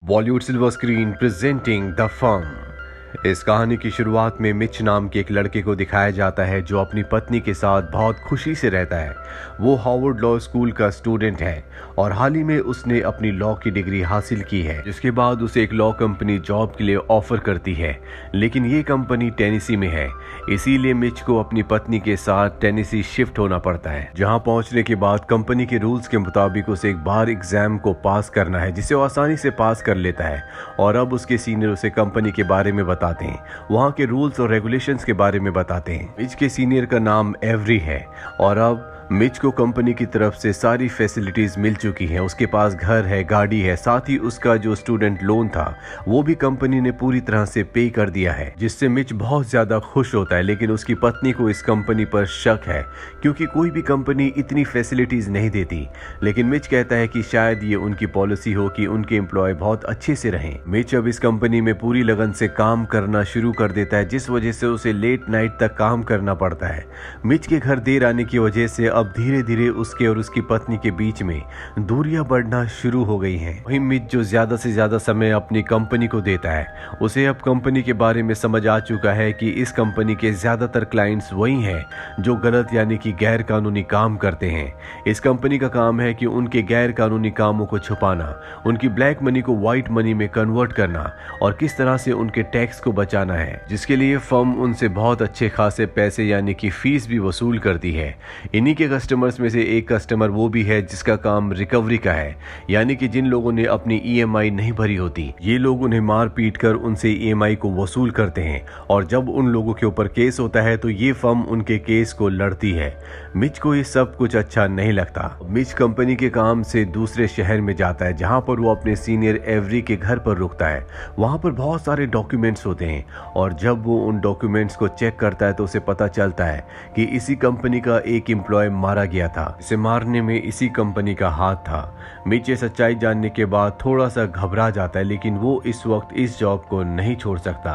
Bollywood silver screen presenting the firm. इस कहानी की शुरुआत में मिच नाम के एक लड़के को दिखाया जाता है जो अपनी पत्नी के साथ बहुत खुशी से रहता है। वो हार्वर्ड लॉ स्कूल का स्टूडेंट है और हाल ही में उसने अपनी लॉ की डिग्री हासिल की है, जिसके बाद उसे एक लॉ कंपनी जॉब के लिए ऑफर करती है, लेकिन ये कंपनी टेनेसी में है। इसीलिए मिच को अपनी पत्नी के साथ टेनेसी शिफ्ट होना पड़ता है, जहां पहुंचने के बाद कंपनी के रूल्स के मुताबिक उसे एक बार एग्जाम को पास करना है, जिसे वो आसानी से पास कर लेता है। और अब उसके सीनियर उसे कंपनी के बारे में बताते हैं, वहां के रूल्स और रेगुलेशंस के बारे में बताते हैं। मिच के सीनियर का नाम एवरी है और अब मिच को कंपनी की तरफ से सारी फैसिलिटीज मिल चुकी हैं। उसके पास घर है, गाड़ी है, साथ ही उसका जो स्टूडेंट लोन था वो भी कंपनी ने पूरी तरह से पे कर दिया है, जिससे मिच बहुत ज्यादा खुश होता है। लेकिन उसकी पत्नी को इस कंपनी पर शक है, क्योंकि कोई भी कंपनी इतनी फैसिलिटीज नहीं देती। लेकिन मिच कहता है कि शायद ये उनकी पॉलिसी हो कि उनके एम्प्लॉय बहुत अच्छे से रहें। मिच अब इस कंपनी में पूरी लगन से काम करना शुरू कर देता है, जिस वजह से उसे लेट नाइट तक काम करना पड़ता है। मिच के घर देर आने की वजह से अब धीरे धीरे उसके और उसकी पत्नी के बीच में दूरियां बढ़ना शुरू हो गई हैं। वहीं मिच जो ज्यादा से ज्यादा समय अपनी कंपनी को देता है, उसे अब कंपनी के बारे में समझ आ चुका है कि इस कंपनी के ज्यादातर क्लाइंट्स वही हैं जो गलत यानी कि गैर कानूनी काम करते हैं। इस कंपनी का काम है कि उनके गैर कानूनी कामों को छुपाना, उनकी ब्लैक मनी को व्हाइट मनी में कन्वर्ट करना और किस तरह से उनके टैक्स को बचाना है, जिसके लिए फर्म उनसे बहुत अच्छे खासे पैसे यानी कि फीस भी वसूल करती है। इन्हीं के कस्टमर्स में से एक कस्टमर वो भी है जिसका काम रिकवरी का है, यानी कि जिन लोगों ने अपनी ईएमआई नहीं भरी होती, ये लोग उन्हें मार पीट कर उनसे ईएमआई को वसूल करते हैं। और जब उन लोगों के ऊपर केस होता है तो ये फर्म उनके केस को लड़ती है। मिच को ये सब कुछ अच्छा नहीं लगता। मिच कंपनी के काम से दूसरे शहर में जाता है, जहां पर वो अपने सीनियर एवरी के घर पर रुकता है। वहां पर बहुत सारे डॉक्यूमेंट्स होते हैं और जब वो उन डॉक्यूमेंट्स को चेक करता है तो उसे पता चलता है कि इसी कंपनी का एक एम्प्लॉय मारा गया था। इसे मारने में इसी कंपनी का हाथ था। मिच ये सच्चाई जानने के बाद थोड़ा सा घबरा जाता है, लेकिन वो इस वक्त इस जॉब को नहीं छोड़ सकता।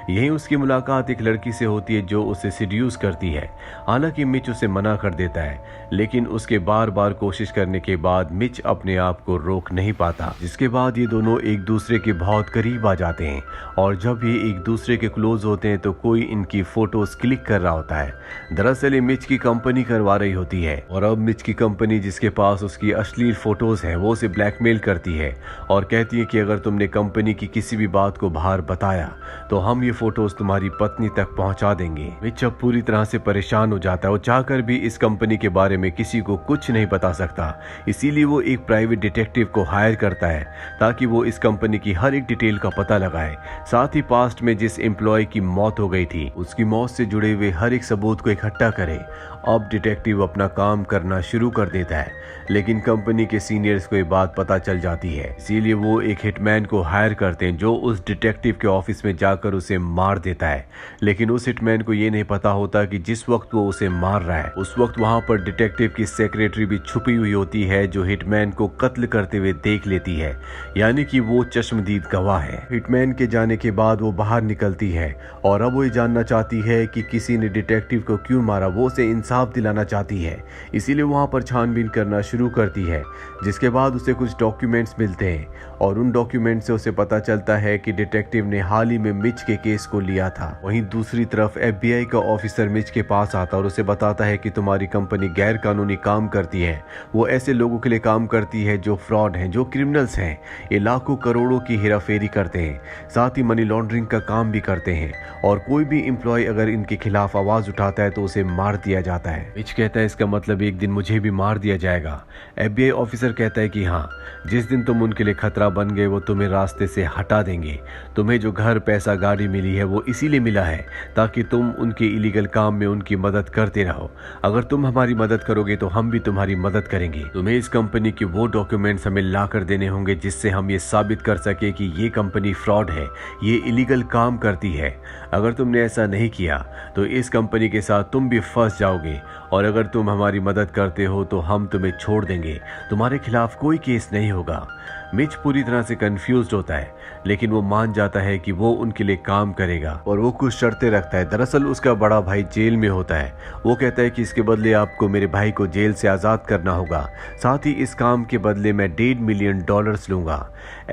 यहीं उसकी मुलाकात एक लड़की से होती है जो उसे सीड्यूस करती है। हालांकि मिच उसे मना कर देता है, लेकिन उसके बार बार कोशिश करने के बाद मिच अपने आप को रोक नहीं पाता, जिसके बाद ये दोनों एक दूसरे के बहुत करीब आ जाते हैं। और जब ये एक दूसरे के क्लोज होते हैं तो कोई इनकी फोटोज क्लिक कर रहा होता है। दरअसल ये मिच की कंपनी करवा रही होती है और अब मिच की कंपनी जिसके पास उसकी अश्लील फोटोज हैं वो उसे ब्लैकमेल करती है और कहती है कि अगर तुमने कंपनी की किसी भी बात को बाहर बताया तो हम ये फोटोज तुम्हारी पत्नी तक पहुंचा देंगे। मिच अब पूरी तरह से परेशान हो जाता है। वो चाहकर भी इस कंपनी के बारे में किसी को कुछ नहीं बता सकता, इसीलिए वो एक प्राइवेट डिटेक्टिव को हायर करता है ताकि वो इस कंपनी की हर एक डिटेल का पता लगाए। साथ ही पास्ट में जिस एम्प्लॉय की मौत हो गई थी उसकी मौत से जुड़े हुए हर एक सबूत को इकट्ठा करे। अब डिटेक्टिव अपना काम करना शुरू कर देता है, लेकिन कंपनी के सीनियर्स को ये बात पता चल जाती है। इसीलिए वो एक हिटमैन को हायर करते हैं जो उस डिटेक्टिव के ऑफिस में जाकर उसे मार देता है। लेकिन उस हिटमैन को ये नहीं पता होता कि जिस वक्त वो उसे मार रहा है उस वक्त वहां पर डिटेक्टिव की सेक्रेटरी भी छुपी हुई होती है, जो हिटमैन को कत्ल करते हुए देख लेती है, यानी कि वो चश्मदीद गवाह है। हिटमैन के जाने के बाद वो बाहर निकलती है और अब वो ये जानना चाहती है कि किसी ने डिटेक्टिव को क्यों मारा। वो उसे इंसाफ दिलाना चाहती है, इसीलिए वहां पर छानबीन करना शुरू करती है, जिसके बाद उसे कुछ डॉक्यूमेंट्स मिलते हैं और उन डॉक्यूमेंट से उसे पता चलता है कि डिटेक्टिव ने हाल ही में मिच के केस को लिया था। वहीं दूसरी तरफ एफबीआई का ऑफिसर मिच के पास आता और उसे बताता है कि तुम्हारी कंपनी गैर कानूनी काम करती है। वो ऐसे लोगों के लिए काम करती है जो फ्रॉड हैं, जो क्रिमिनल्स हैं। ये लाखों करोड़ों की हेराफेरी करते हैं, साथ ही मनी लॉन्ड्रिंग का काम भी करते हैं और कोई भी एम्प्लॉय अगर इनके खिलाफ आवाज उठाता है तो उसे मार दिया जाता है। मिच कहता है इसका मतलब एक दिन मुझे भी मार दिया जाएगा। एफबीआई ऑफिसर कहता है कि हाँ, जिस दिन तुम उनके लिए खतरा बन गए वो तुम्हें रास्ते से हटा देंगे। तुम्हें जो घर, पैसा, गाड़ी मिली है वो इसीलिए मिला है ताकि तुम उनके इलीगल काम में उनकी मदद करते रहो। अगर तुम हमारी मदद करोगे तो हम भी तुम्हारी मदद करेंगे। तुम्हें इस कंपनी के वो डॉक्यूमेंट्स हमें ला कर देने होंगे जिससे हम ये साबित कर सके कि ये कंपनी फ्रॉड है, ये इलीगल काम करती है। अगर तुमने ऐसा नहीं किया तो इस कंपनी के साथ तुम भी फंस जाओगे और अगर तुम हमारी मदद करते हो तो हम तुम्हें छोड़ देंगे, तुम्हारे खिलाफ कोई केस नहीं होगा। मिच पूरी तरह से कंफ्यूज्ड होता है, लेकिन वो मान जाता है कि वो उनके लिए काम करेगा और वो कुछ शर्तें रखता है। दरअसल उसका बड़ा भाई जेल में होता है। वो कहता है कि इसके बदले आपको मेरे भाई को जेल से आज़ाद करना होगा, साथ ही इस काम के बदले मैं $1.5 मिलियन लूंगा।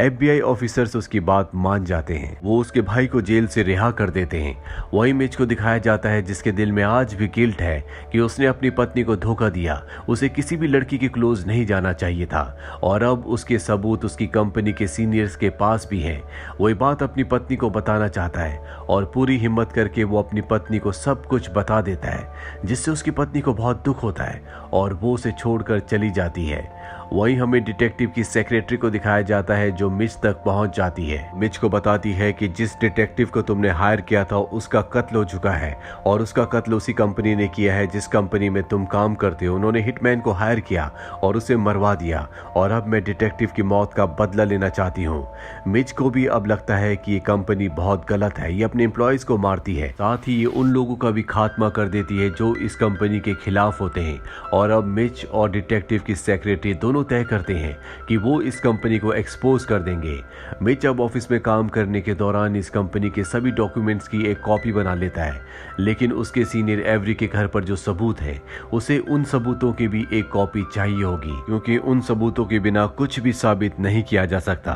FBI ऑफिसर्स उसकी बात मान जाते हैं। वो उसके भाई को जेल से रिहा कर देते हैं। वही मिच को दिखाया जाता है जिसके दिल में आज भी गिल्ट है कि उसने अपनी पत्नी को धोखा दिया। उसे किसी भी लड़की के क्लोज नहीं जाना चाहिए था और अब उसके सबूत उसकी कंपनी के सीनियर्स के पास भी हैं। वो ये बात अपनी पत्नी को बताना चाहता है और पूरी हिम्मत करके वो अपनी पत्नी को सब कुछ बता देता है, जिससे उसकी पत्नी को बहुत दुख होता है और वो उसे छोड़कर चली जाती है। वहीं हमें डिटेक्टिव की सेक्रेटरी को दिखाया जाता है जो मिच तक पहुंच जाती है। मिच को बताती है कि जिस डिटेक्टिव को तुमने हायर किया था उसका कत्ल हो चुका है और उसका कत्ल उसी कंपनी ने किया है जिस कंपनी में तुम काम करते हो। उन्होंने हिटमैन को हायर किया और उसे मरवा दिया और अब मैं डिटेक्टिव की मौत का बदला लेना चाहती हूँ। मिच को भी अब लगता है कि ये कंपनी बहुत गलत है, ये अपने एम्प्लॉयज को मारती है, साथ ही ये उन लोगों का भी खात्मा कर देती है जो इस कंपनी के खिलाफ होते हैं। और अब मिच और डिटेक्टिव की सेक्रेटरी दोनों तय करते हैं कि वो इस कंपनी को एक्सपोज कर देंगे। मिच अब ऑफिस में काम करने के दौरान इस कंपनी के सभी डॉक्यूमेंट्स की एक कॉपी बना लेता है, लेकिन उसके सीनियर एवरी के घर पर जो सबूत है उसे उन सबूतों की भी एक कॉपी चाहिए होगी, क्योंकि उन सबूतों के बिना कुछ भी साबित नहीं किया जा सकता।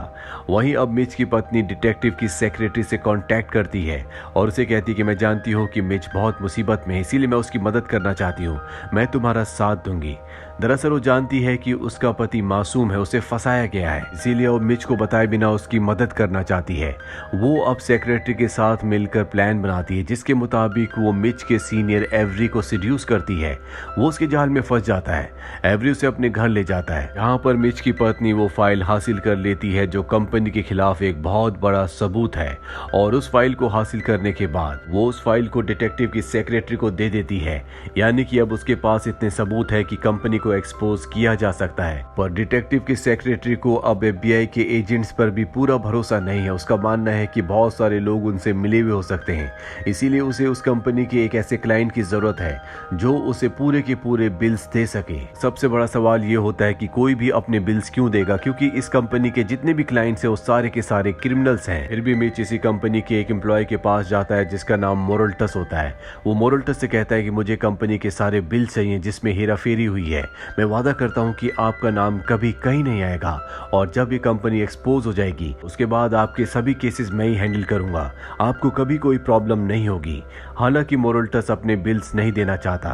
वहीं अब मिच की पत्नी डिटेक्टिव की सेक्रेटरी से कांटेक्ट करती है और उसे कहती है कि मैं जानती हूँ कि मिच बहुत मुसीबत में है, इसीलिए मैं उसकी मदद करना चाहती हूँ, मैं तुम्हारा साथ दूंगी। दरअसल वो जानती है कि उसका पति मासूम है, उसे फंसाया गया है, इसीलिए वो मिच को बताए बिना उसकी मदद करना चाहती है। वो अब सेक्रेटरी के साथ मिलकर प्लान बनाती है जिसके मुताबिक वो मिच के सीनियर एवरी को सिड्यूस करती है। वो उसके जाल में फंस जाता है। एवरी उसे अपने घर ले जाता है, यहाँ पर मिच की पत्नी वो फाइल हासिल कर लेती है जो कंपनी के खिलाफ एक बहुत बड़ा सबूत है और उस फाइल को हासिल करने के बाद वो उस फाइल को डिटेक्टिव की सेक्रेटरी को दे देती है, यानी कि अब उसके पास इतने सबूत है कि कंपनी को एक्सपोज किया जा सकता है। पर डिटेक्टिव की सेक्रेटरी को अब FBI के एजेंट्स पर भी पूरा भरोसा नहीं है। उसका मानना है कि बहुत सारे लोग उनसे मिले हुए हो सकते हैं, इसीलिए उसे उस कंपनी के एक ऐसे क्लाइंट की जरूरत है जो उसे पूरे के पूरे बिल्स दे सके। सबसे बड़ा सवाल ये होता है कि कोई भी अपने बिल्स क्यों देगा, क्योंकि इस कंपनी के जितने भी क्लाइंट्स हैं वो सारे के सारे क्रिमिनल्स हैं। फिर भी मिच इसी कंपनी के एक एम्प्लॉय के पास जाता है जिसका नाम मोरल्टस होता है। वो मोरल्टस से कहता है कि मुझे कंपनी के सारे बिल चाहिए जिसमें हेराफेरी हुई है। मैं वादा करता हूं कि आपका नाम कभी कहीं नहीं आएगा और जब ये कंपनी एक्सपोज हो जाएगी उसके बाद आपके सभी केसेस मैं ही हैंडल करूंगा, आपको कभी कोई प्रॉब्लम नहीं होगी। हालांकि मोरल्टस अपने बिल्स नहीं देना चाहता,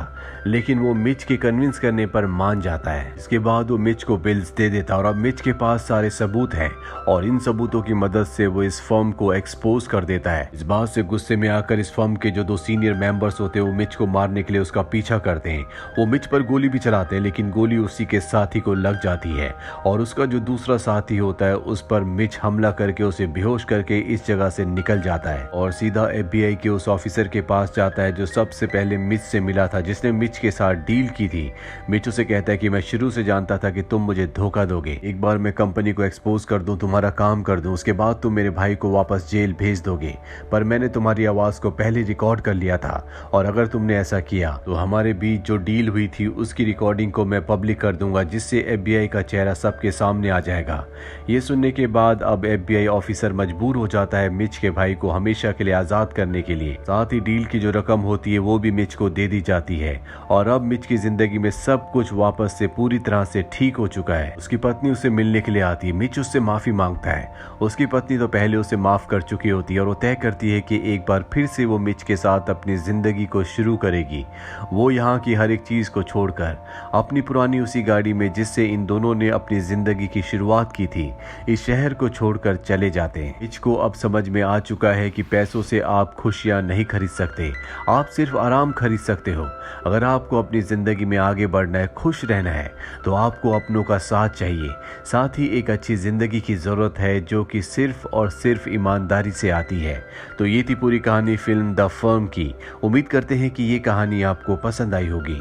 लेकिन वो मिच के कन्विंस करने पर मान जाता है। इसके बाद वो मिच को बिल्स दे देता और अब मिच के पास सारे सबूत हैं और इन सबूतों की मदद से वो इस फर्म को एक्सपोज कर देता है। इस बात से गुस्से में आकर इस फर्म के जो 2 सीनियर मेंबर्स होते हैं वो मिच को मारने के लिए उसका पीछा करते हैं। वो मिच पर गोली भी चलाते हैं, लेकिन गोली उसी के साथी को लग जाती है और उसका जो दूसरा साथी होता है उस पर मिच हमला करके उसे बेहोश करके इस जगह से निकल जाता है और सीधा FBI के उस ऑफिसर के पास जाता है जो सबसे पहले मिच से मिला था, जिसने मिच के साथ डील की थी। मिच उसे कहता है कि मैं शुरू से जानता था कि तुम मुझे धोखा दोगे। एक बार मैं कंपनी को एक्सपोज कर दूं, तुम्हारा काम कर दूं, उसके बाद तुम मेरे भाई को वापस जेल भेज दोगे, पर मैंने तुम्हारी आवाज को पहले रिकॉर्ड कर लिया था और अगर तुमने ऐसा किया तो हमारे बीच जो डील हुई थी उसकी रिकॉर्डिंग को मैं पब्लिक कर दूंगा, जिससे FBI का चेहरा सबके सामने आ जाएगा। ये सुनने के बाद अब FBI ऑफिसर मजबूर हो जाता है मिच के भाई को हमेशा के लिए आजाद करने के लिए। साथ ही डील की जो रकम होती है वो भी मिच को दे दी जाती है और अब मिच की जिंदगी में सब कुछ वापस से पूरी तरह से ठीक हो चुका है। उसकी पत्नी उसे मिलने के लिए आती है। मिच उससे माफी मांगता है। उसकी पत्नी तो पहले उसे माफ कर चुकी होती है और वो तय करती है कि एक बार फिर से वो मिच के साथ अपनी जिंदगी को शुरू करेगी। वो यहाँ की हर एक चीज को छोड़कर अपनी पुरानी उसी गाड़ी में जिससे इन दोनों ने अपनी जिंदगी की शुरुआत की थी इस शहर को छोड़कर चले जाते हैं। मिच को अब समझ में आ चुका है कि पैसों से आप खुशियां नहीं खरीद सकते, आप सिर्फ आराम खरीद सकते हो। अगर आपको अपनी जिंदगी में आगे बढ़ना है, खुश रहना है, तो आपको अपनों का साथ चाहिए। साथ ही एक अच्छी जिंदगी की जरूरत है जो कि सिर्फ और सिर्फ ईमानदारी से आती है। तो ये थी पूरी कहानी फिल्म द फर्म की। उम्मीद करते हैं कि ये कहानी आपको पसंद आई होगी।